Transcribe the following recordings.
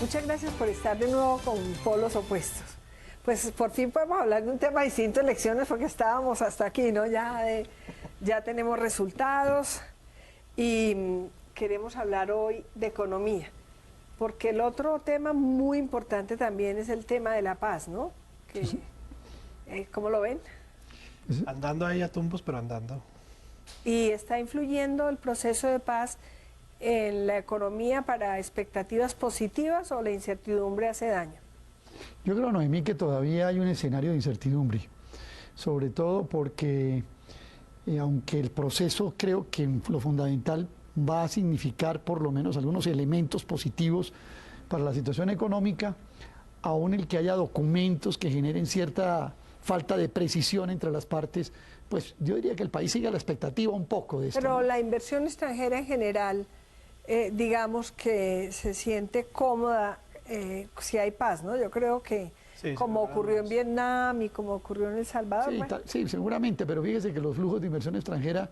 Muchas gracias por estar de nuevo con polos opuestos. Pues por fin podemos hablar de un tema distinto, elecciones, porque estábamos hasta aquí, ¿no? Ya tenemos resultados y queremos hablar hoy de economía, porque el otro tema muy importante también es el tema de la paz, ¿no? ¿Cómo lo ven? Andando ahí a tumbos, pero andando. Y está influyendo el proceso de paz en la economía para expectativas positivas, o la incertidumbre hace daño. Yo creo, Noemí, que todavía hay un escenario de incertidumbre, sobre todo porque aunque el proceso creo que en lo fundamental va a significar por lo menos algunos elementos positivos para la situación económica, aún el que haya documentos que generen cierta falta de precisión entre las partes, pues yo diría que el país sigue a la expectativa un poco de esto. Pero ¿no? la inversión extranjera en general, digamos que se siente cómoda si hay paz, ¿no? Yo creo que como ocurrió en Vietnam y como ocurrió en El Salvador. Sí, bueno. sí, seguramente, pero fíjese que los flujos de inversión extranjera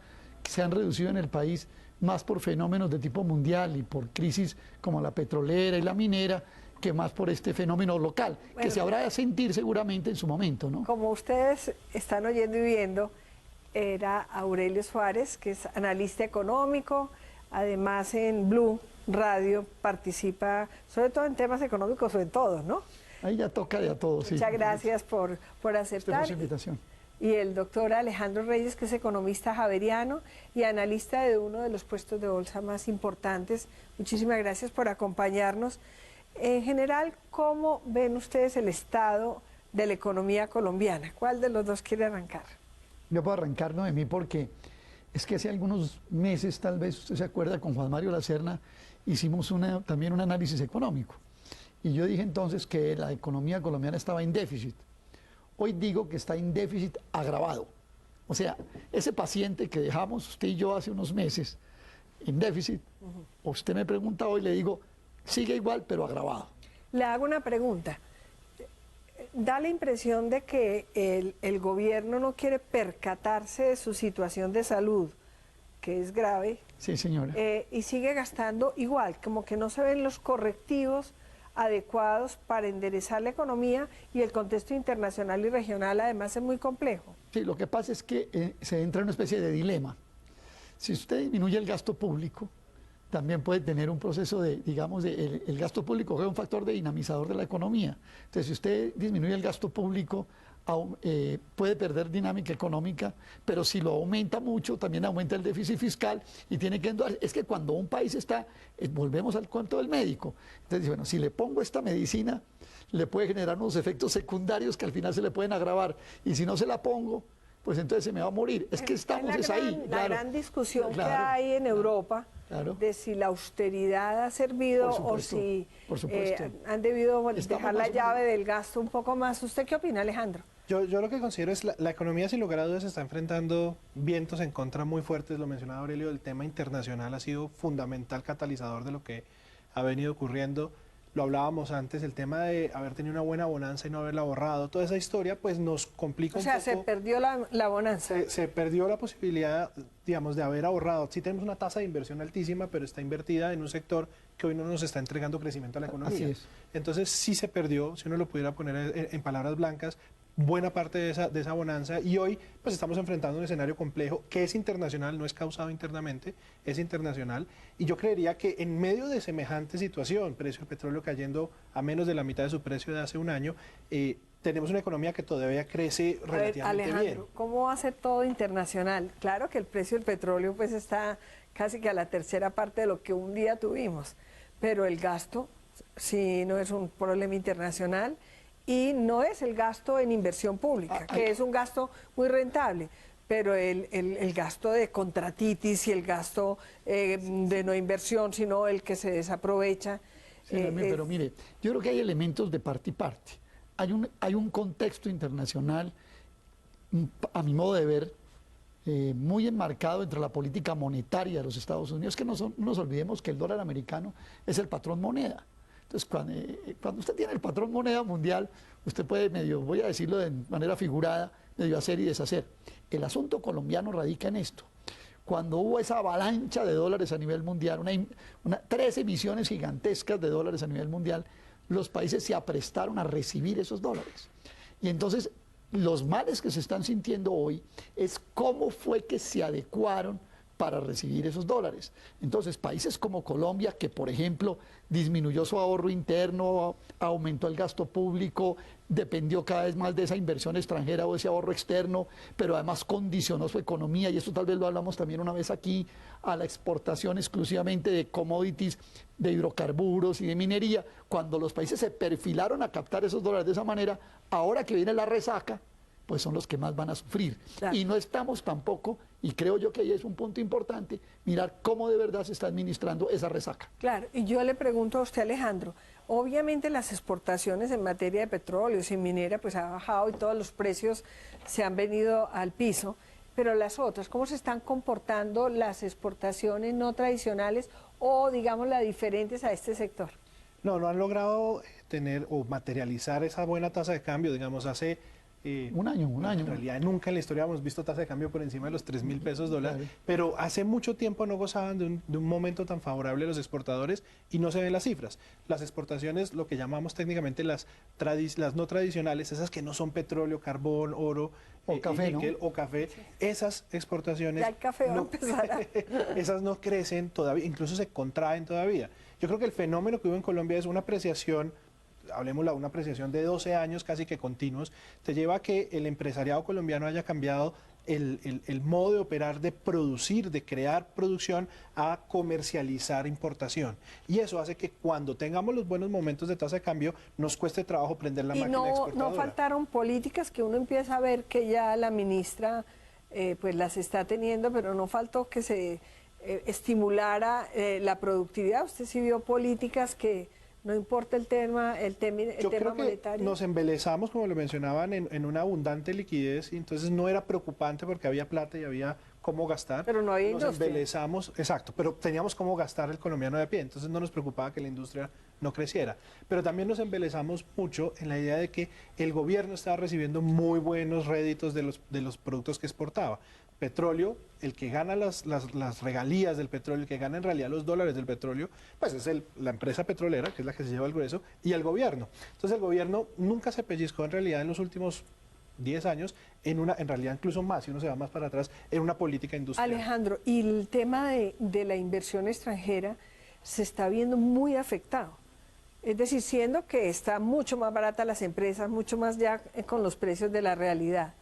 se han reducido en el país más por fenómenos de tipo mundial y por crisis como la petrolera y la minera, que más por este fenómeno local, bueno, que se habrá de sentir seguramente en su momento, ¿no? Como ustedes están oyendo y viendo, era Aurelio Suárez, que es analista económico, además en Blue Radio participa sobre todo en temas económicos, sobre todo, ¿no? Ahí ya toca de a todos, sí. Muchas gracias por aceptar. Invitación. Y el doctor Alejandro Reyes, que es economista javeriano y analista de uno de los puestos de bolsa más importantes. Muchísimas gracias por acompañarnos. En general, ¿cómo ven ustedes el estado de la economía colombiana? ¿Cuál de los dos quiere arrancar? Yo puedo arrancar, Noemí, porque es que hace algunos meses, tal vez usted se acuerda, con Juan Mario Lacerna, hicimos también un análisis económico. Y yo dije entonces que la economía colombiana estaba en déficit. Hoy digo que está en déficit agravado. O sea, ese paciente que dejamos usted y yo hace unos meses en déficit, usted me pregunta hoy, le digo, sigue igual pero agravado. Le hago una pregunta. Da la impresión de que el gobierno no quiere percatarse de su situación de salud, que es grave. Sí, señora. Y sigue gastando igual, como que no se ven los correctivos adecuados para enderezar la economía, y el contexto internacional y regional además es muy complejo. Sí, lo que pasa es que se entra en una especie de dilema. Si usted disminuye el gasto público, también puede tener un proceso de, digamos, el gasto público es un factor de dinamizador de la economía. Entonces, si usted disminuye el gasto público, puede perder dinámica económica, pero si lo aumenta mucho, también aumenta el déficit fiscal y tiene que... Es que cuando un país está, volvemos al cuento del médico, entonces, bueno, si le pongo esta medicina, le puede generar unos efectos secundarios que al final se le pueden agravar, y si no se la pongo, pues entonces se me va a morir. Es que estamos ahí. La gran discusión que hay en Europa, de si la austeridad ha servido o si han debido dejar la llave del gasto un poco más. ¿Usted qué opina, Alejandro? Yo lo que considero es la economía, sin lugar a dudas, está enfrentando vientos en contra muy fuertes. Lo mencionaba Aurelio, el tema internacional ha sido fundamental catalizador de lo que ha venido ocurriendo. Lo hablábamos antes, el tema de haber tenido una buena bonanza y no haberla borrado. Toda esa historia pues nos complica un poco. O sea, se perdió la bonanza. Se perdió la posibilidad, digamos, de haber ahorrado. Sí tenemos una tasa de inversión altísima, pero está invertida en un sector que hoy no nos está entregando crecimiento a la economía. Así es. Entonces sí se perdió, si uno lo pudiera poner en palabras blancas, buena parte de esa bonanza, y hoy pues estamos enfrentando un escenario complejo que es internacional, no es causado internamente, es internacional, y yo creería que en medio de semejante situación, precio del petróleo cayendo a menos de la mitad de su precio de hace un año, tenemos una economía que todavía crece relativamente bien. Alejandro, ¿cómo va a ser todo internacional? Claro que el precio del petróleo pues está casi que a la tercera parte de lo que un día tuvimos, pero el gasto sí no es un problema internacional. Y no es el gasto en inversión pública, que es un gasto muy rentable, pero el gasto de contratitis y el gasto de no inversión, sino el que se desaprovecha. Sí, pero mire, yo creo que hay elementos de parte y parte. Hay un contexto internacional, a mi modo de ver, muy enmarcado entre la política monetaria de los Estados Unidos, que no nos olvidemos que el dólar americano es el patrón moneda. Entonces, cuando usted tiene el patrón moneda mundial, usted puede medio, voy a decirlo de manera figurada, medio hacer y deshacer. El asunto colombiano radica en esto. cuando hubo esa avalancha de dólares a nivel mundial, 3 emisiones gigantescas de dólares a nivel mundial, los países se aprestaron a recibir esos dólares. Y entonces los males que se están sintiendo hoy es cómo fue que se adecuaron para recibir esos dólares. Entonces, países como Colombia, que por ejemplo disminuyó su ahorro interno, aumentó el gasto público, dependió cada vez más de esa inversión extranjera o ese ahorro externo, pero además condicionó su economía, y esto tal vez lo hablamos también una vez aquí, a la exportación exclusivamente de commodities, de hidrocarburos y de minería. Cuando los países se perfilaron a captar esos dólares de esa manera, ahora que viene la resaca, pues son los que más van a sufrir. Claro. Y no estamos tampoco, y creo yo que ahí es un punto importante, mirar cómo de verdad se está administrando esa resaca. Claro, y yo le pregunto a usted, Alejandro, obviamente las exportaciones en materia de petróleo y minera pues ha bajado y todos los precios se han venido al piso, pero las otras, ¿cómo se están comportando las exportaciones no tradicionales o digamos las diferentes a este sector? No han logrado tener o materializar esa buena tasa de cambio, digamos, hace... un año. En realidad nunca en la historia hemos visto tasa de cambio por encima de los 3.000 pesos dólar, claro. Pero hace mucho tiempo no gozaban de un momento tan favorable los exportadores y no se ven las cifras. Las exportaciones, lo que llamamos técnicamente las no tradicionales, esas que no son petróleo, carbón, oro, o café, níquel, o café, esas exportaciones... Ya el café va a empezar esas no crecen todavía, incluso se contraen todavía. Yo creo que el fenómeno que hubo en Colombia es una apreciación, hablemosla, una apreciación de 12 años casi que continuos, te lleva a que el empresariado colombiano haya cambiado el modo de operar, de producir, de crear producción, a comercializar importación. Y eso hace que cuando tengamos los buenos momentos de tasa de cambio, nos cueste trabajo prender la máquina exportadora. No faltaron políticas que uno empieza a ver que ya la ministra pues las está teniendo, pero no faltó que se estimulara la productividad. Usted sí vio políticas que... No importa el tema monetario. Nos embelezamos, como lo mencionaban, en una abundante liquidez, y entonces no era preocupante porque había plata y había cómo gastar. Pero no había industria. Nos embelezamos, exacto, pero teníamos cómo gastar el colombiano de a pie, entonces no nos preocupaba que la industria no creciera. Pero también nos embelezamos mucho en la idea de que el gobierno estaba recibiendo muy buenos réditos de los productos que exportaba. Petróleo, el que gana las regalías del petróleo, el que gana en realidad los dólares del petróleo, pues es la empresa petrolera, que es la que se lleva el grueso, y el gobierno. Entonces el gobierno nunca se pellizcó en realidad en los últimos 10 años, en realidad incluso más, si uno se va más para atrás, en una política industrial. Alejandro, y el tema de la inversión extranjera se está viendo muy afectado. Es decir, siendo que está mucho más barata las empresas, mucho más ya con los precios de la realidad.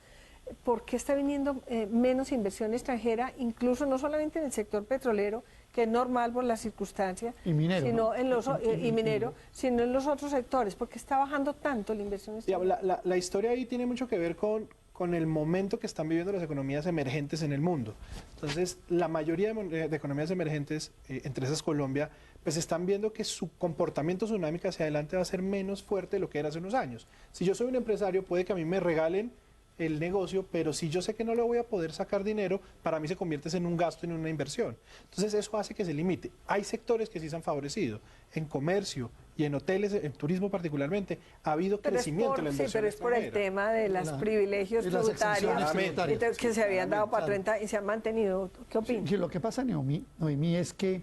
¿Por qué está viniendo menos inversión extranjera, incluso no solamente en el sector petrolero, que es normal por las circunstancias, y minero, sino en los minero, sino en los otros sectores? ¿Por qué está bajando tanto la inversión extranjera? La historia ahí tiene mucho que ver con el momento que están viviendo las economías emergentes en el mundo. Entonces, la mayoría de economías emergentes, entre esas Colombia, pues están viendo que su comportamiento tsunámico hacia adelante va a ser menos fuerte de lo que era hace unos años. Si yo soy un empresario, puede que a mí me regalen el negocio, pero si yo sé que no le voy a poder sacar dinero, para mí se convierte en un gasto, en una inversión. Entonces eso hace que se limite. Hay sectores que sí se han favorecido. En comercio y en hoteles, en turismo particularmente, ha habido crecimiento en la inversión. Sí, pero es por el tema de los privilegios tributarios que se habían dado para 30 y se han mantenido. ¿Qué opinas? Sí, lo que pasa, Noemí, es que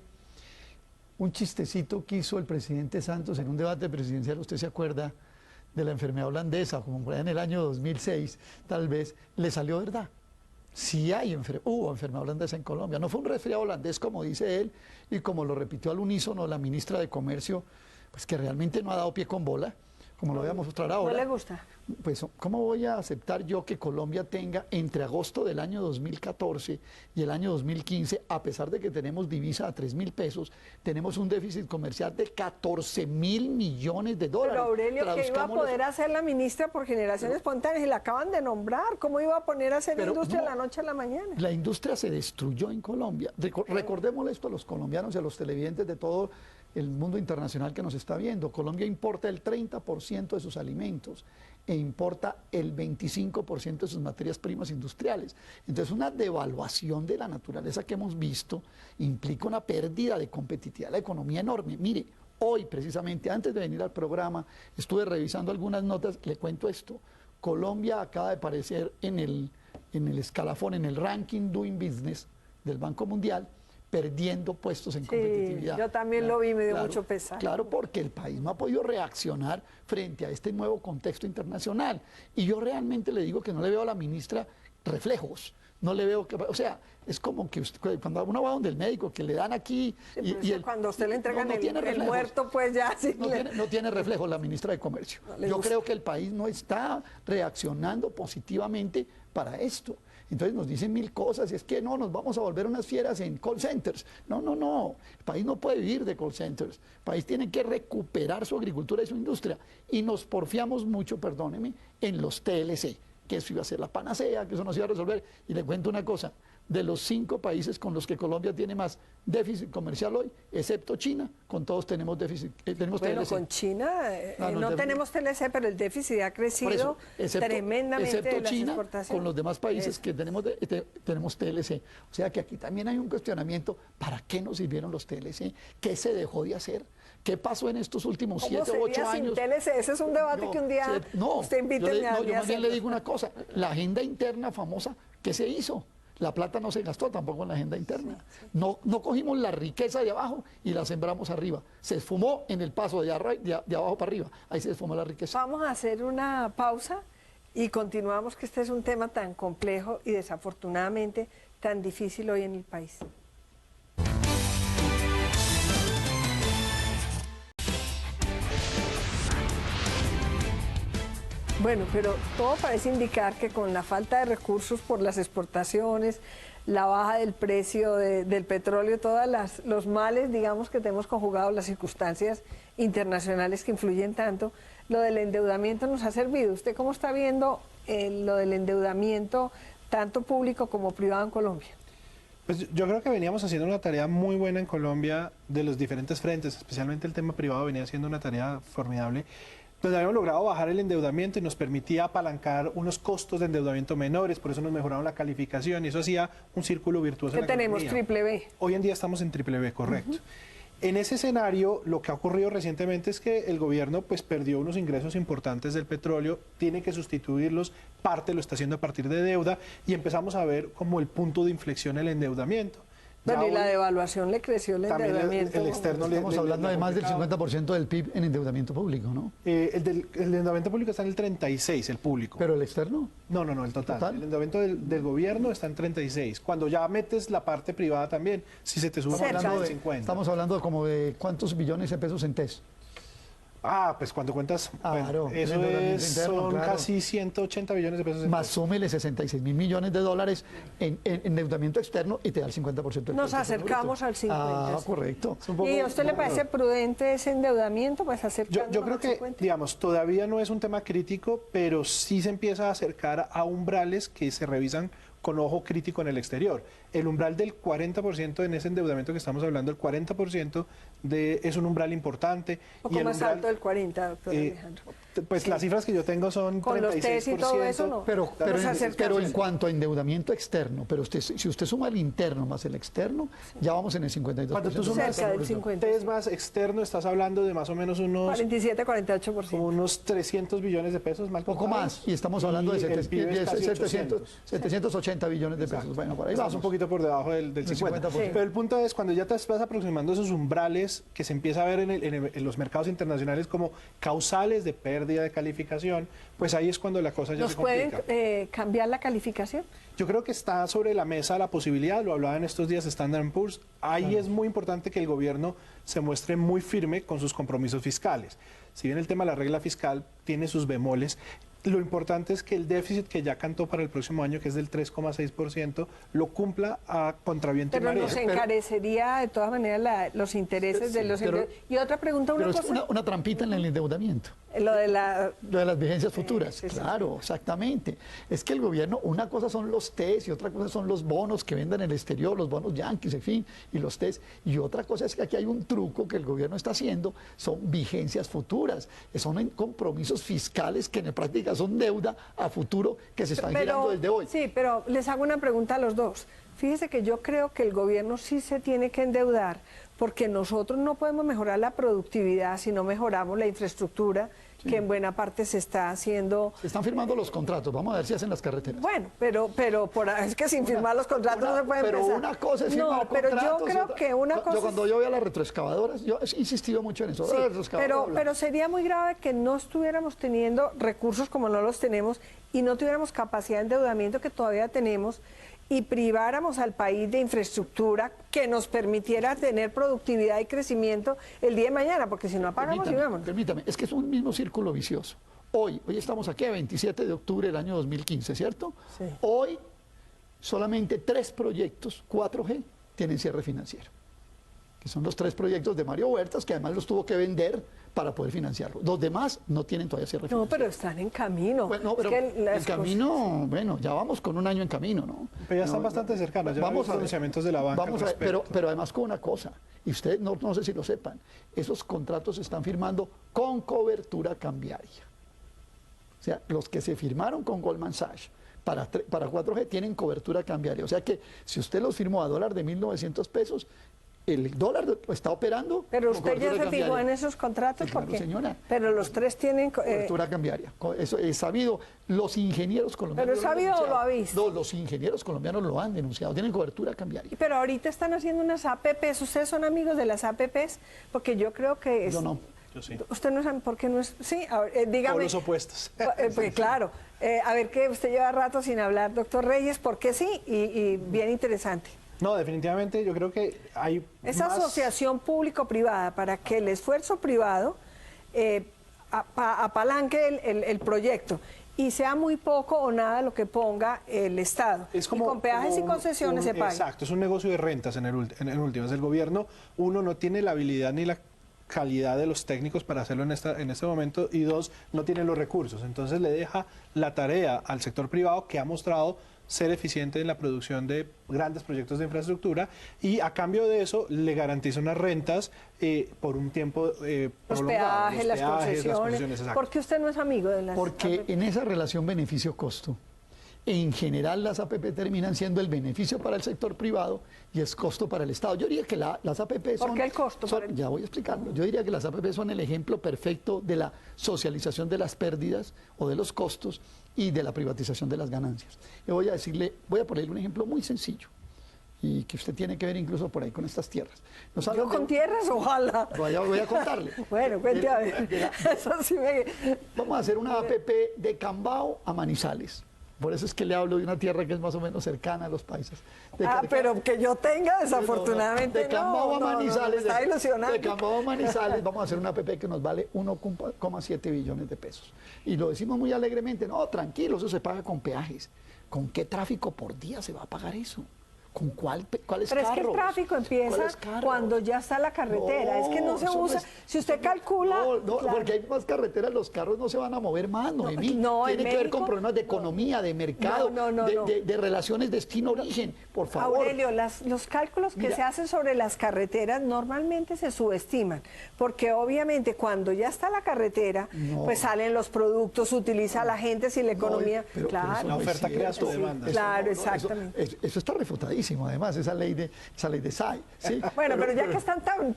un chistecito que hizo el presidente Santos en un debate presidencial, usted se acuerda, de la enfermedad holandesa, como por allá en el año 2006, tal vez, le salió verdad. Sí hubo enfermedad holandesa en Colombia. No fue un resfriado holandés, como dice él, y como lo repitió al unísono la ministra de Comercio, pues que realmente no ha dado pie con bola, como lo voy a mostrar ahora. ¿No le gusta? Pues, ¿cómo voy a aceptar yo que Colombia tenga entre agosto del año 2014 y el año 2015, a pesar de que tenemos divisa a 3.000 pesos, tenemos un déficit comercial de 14.000 millones de dólares? Pero Aurelio, ¿qué iba a poder hacer la ministra por generación espontánea? Y la acaban de nombrar. ¿Cómo iba a poner a hacer industria de la noche a la mañana? La industria se destruyó en Colombia. Recordémosle esto a los colombianos y a los televidentes de todo el mundo internacional que nos está viendo. Colombia importa el 30% de sus alimentos e importa el 25% de sus materias primas industriales. Entonces, una devaluación de la naturaleza que hemos visto implica una pérdida de competitividad de la economía enorme. Mire, hoy precisamente, antes de venir al programa, estuve revisando algunas notas, le cuento esto. Colombia acaba de aparecer en el escalafón, en el ranking Doing Business del Banco Mundial, perdiendo puestos en competitividad. Yo también lo vi, me dio mucho pesar. Claro, porque el país no ha podido reaccionar frente a este nuevo contexto internacional. Y yo realmente le digo que no le veo a la ministra reflejos. No le veo que, o sea, es como que usted, cuando uno va donde el médico, que le dan aquí cuando usted le entregan tiene el muerto, pues ya sí. No tiene reflejos la ministra de Comercio. Yo creo que el país no está reaccionando positivamente para esto. Entonces nos dicen mil cosas, y es que no, nos vamos a volver unas fieras en call centers. No. El país no puede vivir de call centers. El país tiene que recuperar su agricultura y su industria. Y nos porfiamos mucho, perdóneme, en los TLC, que eso iba a ser la panacea, que eso nos iba a resolver. Y le cuento una cosa, de los 5 países con los que Colombia tiene más déficit comercial hoy, excepto China, con todos tenemos déficit, tenemos bueno, TLC. Con China no tenemos TLC, pero el déficit ha crecido tremendamente excepto de las China, exportaciones. con los demás países que tenemos TLC. O sea que aquí también hay un cuestionamiento, ¿para qué nos sirvieron los TLC? ¿Qué se dejó de hacer? ¿Qué pasó en estos últimos 7 u 8 años? Sin TLC? Ese es un debate que un día usted invite a yo más bien le digo una cosa, la agenda interna famosa, ¿qué se hizo? La plata no se gastó tampoco en la agenda interna. No cogimos la riqueza de abajo y la sembramos arriba. Se esfumó en el paso de abajo para arriba. Ahí se esfumó la riqueza. Vamos a hacer una pausa y continuamos, que este es un tema tan complejo y desafortunadamente tan difícil hoy en el país. Bueno, pero todo parece indicar que con la falta de recursos por las exportaciones, la baja del precio del petróleo, todos los males, digamos, que tenemos conjugados, las circunstancias internacionales que influyen tanto, lo del endeudamiento nos ha servido. ¿Usted cómo está viendo lo del endeudamiento, tanto público como privado en Colombia? Pues yo creo que veníamos haciendo una tarea muy buena en Colombia de los diferentes frentes, especialmente el tema privado venía haciendo una tarea formidable, donde habíamos logrado bajar el endeudamiento y nos permitía apalancar unos costos de endeudamiento menores, por eso nos mejoraron la calificación y eso hacía un círculo virtuoso en la tenemos economía. triple B. Hoy en día estamos en triple B, correcto. En ese escenario, lo que ha ocurrido recientemente es que el gobierno pues perdió unos ingresos importantes del petróleo, tiene que sustituirlos, parte lo está haciendo a partir de deuda y empezamos a ver como el punto de inflexión el endeudamiento. Bueno, y la devaluación le creció el endeudamiento. El externo Estamos hablando de más del 50% del PIB en endeudamiento público, ¿no? El endeudamiento público está en el 36, el público. ¿Pero el externo? No, el total. El endeudamiento del gobierno está en 36. Cuando ya metes la parte privada también, si se te sube Estamos al 50. Estamos hablando como de cuántos billones de pesos en TES. Pues cuando cuentas, claro, eso son casi 180 billones de pesos. Más súmele 66 mil millones de dólares en endeudamiento externo y te da el 50% del Nos acercamos al 50%. Correcto. ¿Y a usted le parece prudente ese endeudamiento? Pues yo creo que, digamos, todavía no es un tema crítico, pero sí se empieza a acercar a umbrales que se revisan con ojo crítico en el exterior. El umbral del 40% en ese endeudamiento que estamos hablando, el 40% es un umbral importante. ¿Un poco más alto del 40%, doctor Alejandro? Pues sí. Las cifras que yo tengo son con 36%. Los TES y todo eso, ¿no? Pero en cuanto a endeudamiento externo, pero si usted suma el interno más el externo, ya vamos en el 52%. Cuando tú sumas cerca del 50%. TES más externo, estás hablando de más o menos unos 47-48%. Como unos 300 billones de pesos, mal poco más, y estamos hablando de 780 billones de pesos. Exacto. Bueno, por ahí vamos un poquito por debajo del 50%. Sí. Pero el punto es, cuando ya te vas aproximando a esos umbrales que se empieza a ver en los mercados internacionales como causales de pérdida de calificación, pues ahí es cuando la cosa ya se complica. ¿Nos pueden cambiar la calificación? Yo creo que está sobre la mesa la posibilidad, lo hablaba en estos días Standard & Poor's, ahí es muy importante que el gobierno se muestre muy firme con sus compromisos fiscales. Si bien el tema de la regla fiscal tiene sus bemoles, lo importante es que el déficit que ya cantó para el próximo año, que es del 3,6%, lo cumpla a contraviento y marea. Pero nos encarecería de todas maneras los intereses de los... Y otra pregunta, pero es una trampita en el endeudamiento. Lo de las vigencias futuras, claro, exactamente. Es que el gobierno, una cosa son los TES y otra cosa son los bonos que vendan en el exterior, los bonos yanquis, en fin, y los TES. Y otra cosa es que aquí hay un truco que el gobierno está haciendo, son vigencias futuras, son compromisos fiscales que en práctica son deuda a futuro que se están girando desde hoy. Sí, pero les hago una pregunta a los dos. Fíjese que yo creo que el gobierno sí se tiene que endeudar porque nosotros no podemos mejorar la productividad si no mejoramos la infraestructura, que en buena parte se está haciendo. Se están firmando los contratos, vamos a ver si hacen las carreteras. Bueno, pero es que sin firmar los contratos no se puede pero empezar. Una cosa es firmar pero contratos. yo creo que una cosa Cuando yo veo a las retroexcavadoras, yo he insistido mucho en eso. Sí, Retroexcavadoras, pero sería muy grave que no estuviéramos teniendo recursos como no los tenemos y no tuviéramos capacidad de endeudamiento que todavía tenemos y priváramos al país de infraestructura que nos permitiera tener productividad y crecimiento el día de mañana, porque si no apagamos y vamos. Permítame, es que es un mismo círculo vicioso. Hoy estamos aquí a 27 de octubre del año 2015, ¿cierto? Sí. Hoy solamente 3 proyectos 4G tienen cierre financiero, que son los 3 proyectos de Mario Huertas, que además los tuvo que vender para poder financiarlo. Los demás no tienen todavía cierre financiero. No, pero están en camino. Bueno, pero el camino, bueno, ya vamos con un año en camino, ¿no? Pero ya están bastante cercanos, ya vamos hay pronunciamientos de la banca al respecto. pero además con una cosa, y ustedes no sé si lo sepan, esos contratos se están firmando con cobertura cambiaria. O sea, los que se firmaron con Goldman Sachs para 4G tienen cobertura cambiaria. O sea que si usted los firmó a dólar de 1.900 pesos, el dólar está operando. Pero con usted ya cobertura se fijó cambiaria. en esos contratos, Sí, claro, porque señora. pero los 3 tienen Cobertura cambiaria. Eso es sabido. Los ingenieros colombianos. ¿Pero es sabido o lo ha visto? No, los ingenieros colombianos lo han denunciado. Tienen cobertura cambiaria. Pero ahorita están haciendo unas APPs. ¿Ustedes son amigos de las APPs? Porque yo creo que es... Yo no. Yo sí. ¿Usted no es? ¿Por qué no es? Sí, a ver, dígame. Por los opuestos. Pues claro. A ver, que usted lleva rato sin hablar, doctor Reyes, ¿por qué sí? Y bien interesante. No, definitivamente yo creo que hay Esa más... asociación público-privada para que el esfuerzo privado apalanque el proyecto y sea muy poco o nada lo que ponga el Estado. Es como, y con peajes y como concesiones se pague. Exacto, es un negocio de rentas en el último. Es el gobierno, uno, no tiene la habilidad ni la calidad de los técnicos para hacerlo en este momento, y 2, no tiene los recursos. Entonces le deja la tarea al sector privado, que ha mostrado ser eficiente en la producción de grandes proyectos de infraestructura, y a cambio de eso le garantiza unas rentas por un tiempo Los prolongado. peajes, las concesiones. exacto. ¿Por qué usted no es amigo de las Porque APP? en esa relación beneficio-costo, en general las APP terminan siendo el beneficio para el sector privado y es costo para el Estado. Yo diría que las APP son... ¿Por qué el costo para el- Ya voy a explicarlo. Yo diría que las APP son el ejemplo perfecto de la socialización de las pérdidas o de los costos y de la privatización de las ganancias. Yo voy a ponerle un ejemplo muy sencillo y que usted tiene que ver incluso por ahí con estas tierras. Yo con tierras, ojalá. Voy a contarle. Bueno, cuente a ver. Eso sí me... Vamos a hacer una APP de Cambao a Manizales. Por eso es que le hablo de una tierra que es más o menos cercana a los países. pero que yo tenga, desafortunadamente, de Cambao a no, Manizales. está ilusionando. De Cambao a Manizales vamos a hacer una APP que nos vale 1,7 billones de pesos. Y lo decimos muy alegremente, no, tranquilo, eso se paga con peajes. ¿Con qué tráfico por día se va a pagar eso? ¿Con cuáles Pero carros? es que el tráfico empieza ¿Cuáles carros? cuando ya está la carretera. Es que no se eso usa. es- Si usted calcula. No, claro. porque hay más carreteras, los carros no se van a mover más, Noemí. no, en Tiene que ver México- con problemas de economía, de mercado, No. de relaciones destino-origen. Por favor. Aurelio, los cálculos que Mira. se hacen sobre las carreteras normalmente se subestiman, porque obviamente cuando ya está la carretera, No. pues salen los productos, utiliza la gente, si la economía. pero claro. eso La no es oferta crea su cierto. demanda. Claro, eso exactamente. Eso está refutadísimo, además, esa ley de SAI. ¿sí? Bueno, pero ya que están tan,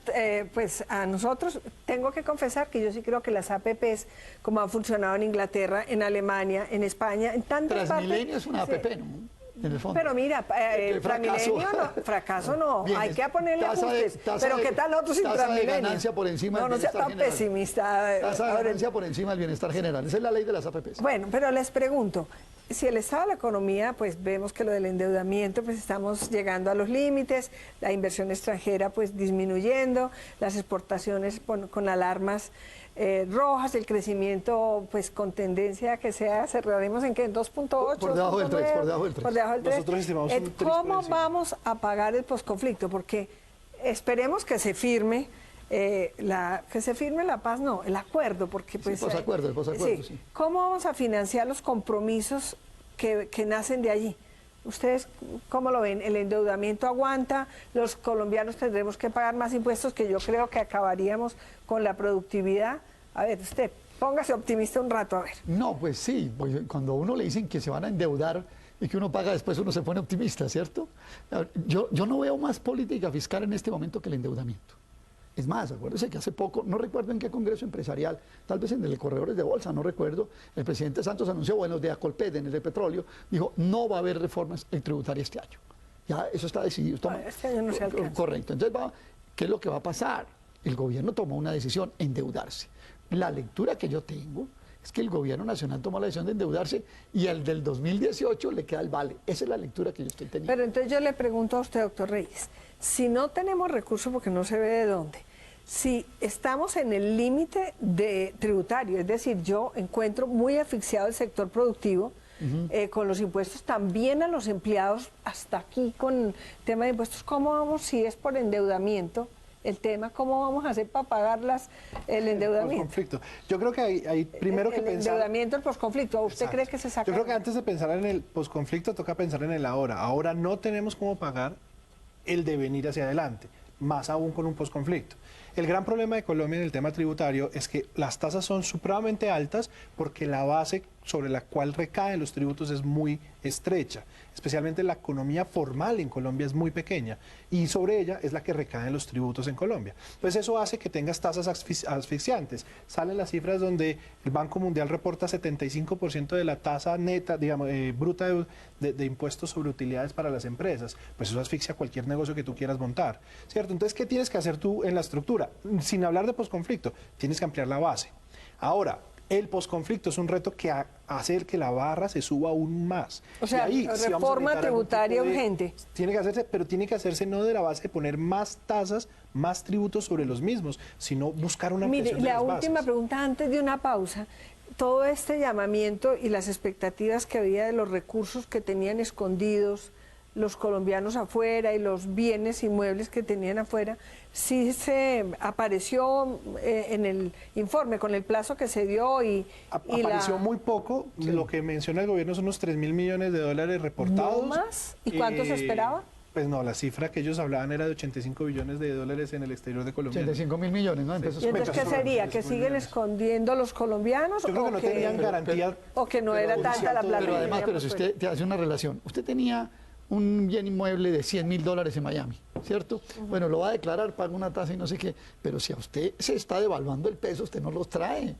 pues a nosotros, tengo que confesar que yo sí creo que las APPs, como han funcionado en Inglaterra, en Alemania, en España, en tantas partes. Transmilenio es una sí. APP, ¿no? En el fondo. Pero mira, Que Transmilenio no, fracaso no, Bien, hay que ponerle ajustes. Pero ¿qué tal otros sin tasa de Transmilenio? ganancia por encima No, del no sea bienestar tan general. pesimista. Tasa de Aurelio. ganancia por encima del bienestar general. Esa es la ley de las APPs. Bueno, pero les pregunto, si el estado de la economía, pues vemos que lo del endeudamiento, pues estamos llegando a los límites, la inversión extranjera pues disminuyendo, las exportaciones con alarmas rojas, el crecimiento pues con tendencia a que sea, cerraremos en qué, en 2.8, Por debajo del 3, 2.9, por debajo del 3. por debajo del 3. Nosotros estimamos un 3 por ¿Cómo encima. vamos a pagar el posconflicto? Porque esperemos que se firme la paz, no, el acuerdo, porque pues... posacuerdo, el posacuerdo, sí. ¿Cómo vamos a financiar los compromisos que nacen de allí? ¿Ustedes cómo lo ven? ¿El endeudamiento aguanta? ¿Los colombianos tendremos que pagar más impuestos? Que yo creo que acabaríamos con la productividad. A ver, usted, póngase optimista un rato, a ver. No, pues sí, pues cuando a uno le dicen que se van a endeudar y que uno paga después, uno se pone optimista, ¿cierto? Yo no veo más política fiscal en este momento que el endeudamiento. Es más, acuérdense que hace poco, no recuerdo en qué congreso empresarial, tal vez en el de Corredores de Bolsa, no recuerdo, el presidente Santos anunció, bueno, de Acolped, en el de petróleo, dijo, no va a haber reformas tributarias este año. Ya eso está decidido. Este año no se alcanza. Correcto. Entonces, ¿qué es lo que va a pasar? El gobierno tomó una decisión, endeudarse. La lectura que yo tengo es que el gobierno nacional tomó la decisión de endeudarse y al del 2018 le queda el vale. Esa es la lectura que yo estoy teniendo. Pero entonces yo le pregunto a usted, doctor Reyes, si no tenemos recursos porque no se ve de dónde, si estamos en el límite de tributario, es decir, yo encuentro muy asfixiado el sector productivo, con los impuestos, también a los empleados, hasta aquí con el tema de impuestos, ¿cómo vamos, si es por endeudamiento, el tema, cómo vamos a hacer para pagar el endeudamiento? Conflicto. Yo creo que hay primero que pensar... El endeudamiento, el posconflicto, ¿usted cree que se saca? Yo creo que antes de pensar en el posconflicto toca pensar en el ahora. Ahora no tenemos cómo pagar el devenir hacia adelante, más aún con un posconflicto. El gran problema de Colombia en el tema tributario es que las tasas son supremamente altas porque la base sobre la cual recaen los tributos es muy estrecha. Especialmente la economía formal en Colombia es muy pequeña y sobre ella es la que recaen los tributos en Colombia. Entonces eso hace que tengas tasas asfixiantes. Salen las cifras donde el Banco Mundial reporta 75% de la tasa neta, digamos, bruta de impuestos sobre utilidades para las empresas. Pues eso asfixia cualquier negocio que tú quieras montar, ¿cierto? Entonces, ¿qué tienes que hacer tú en la estructura? Sin hablar de posconflicto, tienes que ampliar la base. Ahora, el posconflicto es un reto que hace que la barra se suba aún más. O sea, ahí, reforma tributaria urgente. Tiene que hacerse, pero tiene que hacerse no de la base de poner más tasas, más tributos sobre los mismos, sino buscar una ampliación de las bases. La última pregunta antes de una pausa. Todo este llamamiento y las expectativas que había de los recursos que tenían escondidos los colombianos afuera y los bienes inmuebles que tenían afuera, sí se apareció en el informe con el plazo que se dio y apareció muy poco. Sí. Lo que menciona el gobierno son unos 3.000 millones de dólares reportados. ¿No más? ¿Y cuánto se esperaba? Pues no, la cifra que ellos hablaban era de 85 billones de dólares en el exterior de Colombia. 85.000 millones, ¿no? ¿Y entonces qué sería? ¿Que siguen escondiendo los colombianos? Yo creo que no tenían garantía. O que no era tanta la plata. Pero además, si usted te hace una relación, usted tenía un bien inmueble de $100.000 en Miami, ¿cierto? Bueno, lo va a declarar, paga una tasa y no sé qué, pero si a usted se está devaluando el peso, usted no los trae.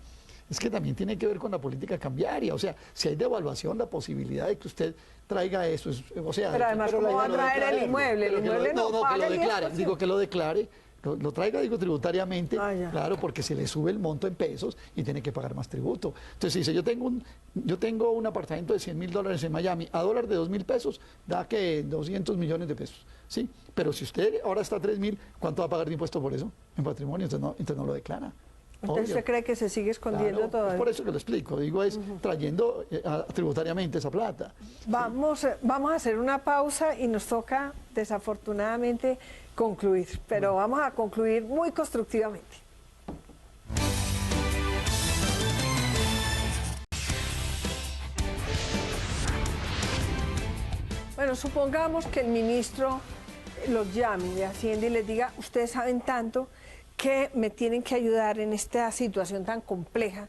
Es que también tiene que ver con la política cambiaria, o sea, si hay devaluación, la posibilidad de que usted traiga eso, o sea... Pero además, ¿cómo va a traer el inmueble? El inmueble no paga que lo declare, digo que lo declare, lo traiga, digo, tributariamente, claro, porque se le sube el monto en pesos y tiene que pagar más tributo. Entonces, si dice, yo tengo un apartamento de $100.000 en Miami, a dólar de 2.000 pesos, da que 200 millones de pesos, ¿sí? Pero si usted ahora está a 3.000, ¿cuánto va a pagar de impuesto por eso? En patrimonio, entonces no lo declara. ¿Usted cree que se sigue escondiendo todavía? Es por eso que lo explico, digo, es trayendo tributariamente esa plata. Vamos a hacer una pausa y nos toca, desafortunadamente, concluir, pero vamos a concluir muy constructivamente. Bueno, supongamos que el ministro los llame de Hacienda y les diga, ustedes saben tanto que me tienen que ayudar en esta situación tan compleja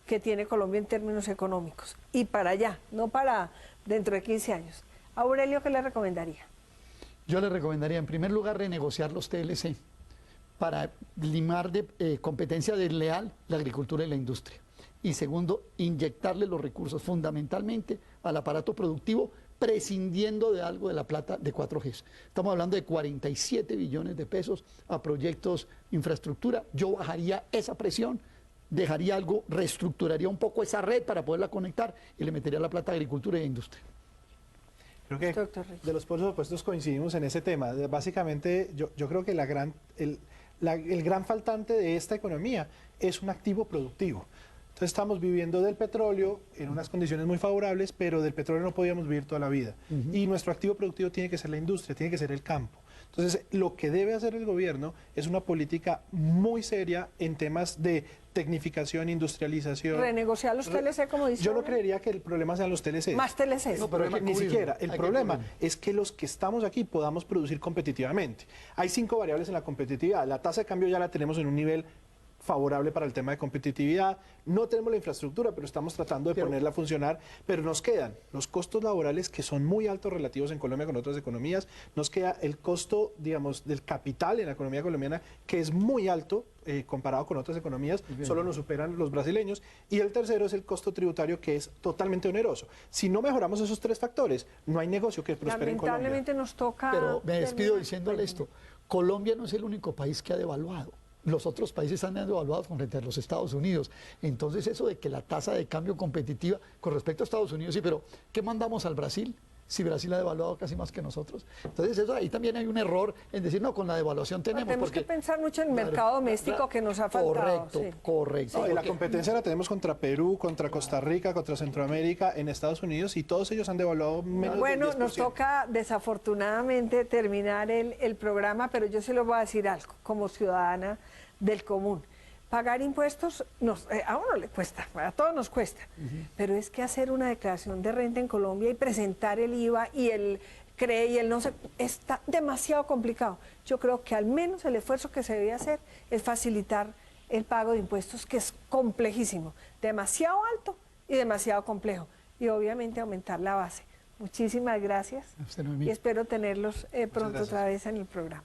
que tiene Colombia en términos económicos. Y para allá, no para dentro de 15 años. Aurelio, ¿qué le recomendaría? Yo le recomendaría, en primer lugar, renegociar los TLC para limar de competencia desleal la agricultura y la industria. Y segundo, inyectarle los recursos fundamentalmente al aparato productivo, prescindiendo de algo de la plata de 4G. Estamos hablando de 47 billones de pesos a proyectos infraestructura. Yo bajaría esa presión, dejaría algo, reestructuraría un poco esa red para poderla conectar y le metería la plata a agricultura y a industria. Creo que de los presupuestos coincidimos en ese tema. Básicamente, yo creo que el gran faltante de esta economía es un activo productivo. Entonces estamos viviendo del petróleo en unas condiciones muy favorables, pero del petróleo no podíamos vivir toda la vida. Y nuestro activo productivo tiene que ser la industria, tiene que ser el campo. Entonces, lo que debe hacer el gobierno es una política muy seria en temas de tecnificación, industrialización. ¿Renegociar los TLC, como dice? Yo no creería que el problema sean los TLC. Más TLC. No, pero ni siquiera. El problema es que los que estamos aquí podamos producir competitivamente. Hay 5 variables en la competitividad. La tasa de cambio ya la tenemos en un nivel favorable para el tema de competitividad. No tenemos la infraestructura, pero estamos tratando de ponerla a funcionar. Pero nos quedan los costos laborales, que son muy altos relativos en Colombia con otras economías. Nos queda el costo, digamos, del capital en la economía colombiana, que es muy alto comparado con otras economías. Solo nos superan los brasileños. Y el tercero es el costo tributario, que es totalmente oneroso. Si no mejoramos esos tres factores, no hay negocio que prospere en Colombia. Lamentablemente nos toca... Pero me despido diciéndole esto. Colombia no es el único país que ha devaluado. Los otros países han devaluado frente a los Estados Unidos. Entonces eso de que la tasa de cambio competitiva con respecto a Estados Unidos, sí, pero ¿qué mandamos al Brasil? Si Brasil ha devaluado casi más que nosotros. Entonces eso ahí también hay un error en decir, no, con la devaluación tenemos que pensar mucho en el mercado doméstico que nos ha faltado. Correcto, sí. correcto. No, y la competencia la tenemos contra Perú, contra Costa Rica, contra Centroamérica, en Estados Unidos, y todos ellos han devaluado menos Bueno, del 10%. nos toca desafortunadamente terminar el programa, pero yo se lo voy a decir algo, como ciudadana del común. Pagar impuestos a uno le cuesta, a todos nos cuesta, pero es que hacer una declaración de renta en Colombia y presentar el IVA y el CRE y el no sé, está demasiado complicado. Yo creo que al menos el esfuerzo que se debe hacer es facilitar el pago de impuestos, que es complejísimo, demasiado alto y demasiado complejo, y obviamente aumentar la base. Muchísimas gracias y espero tenerlos pronto otra vez en el programa.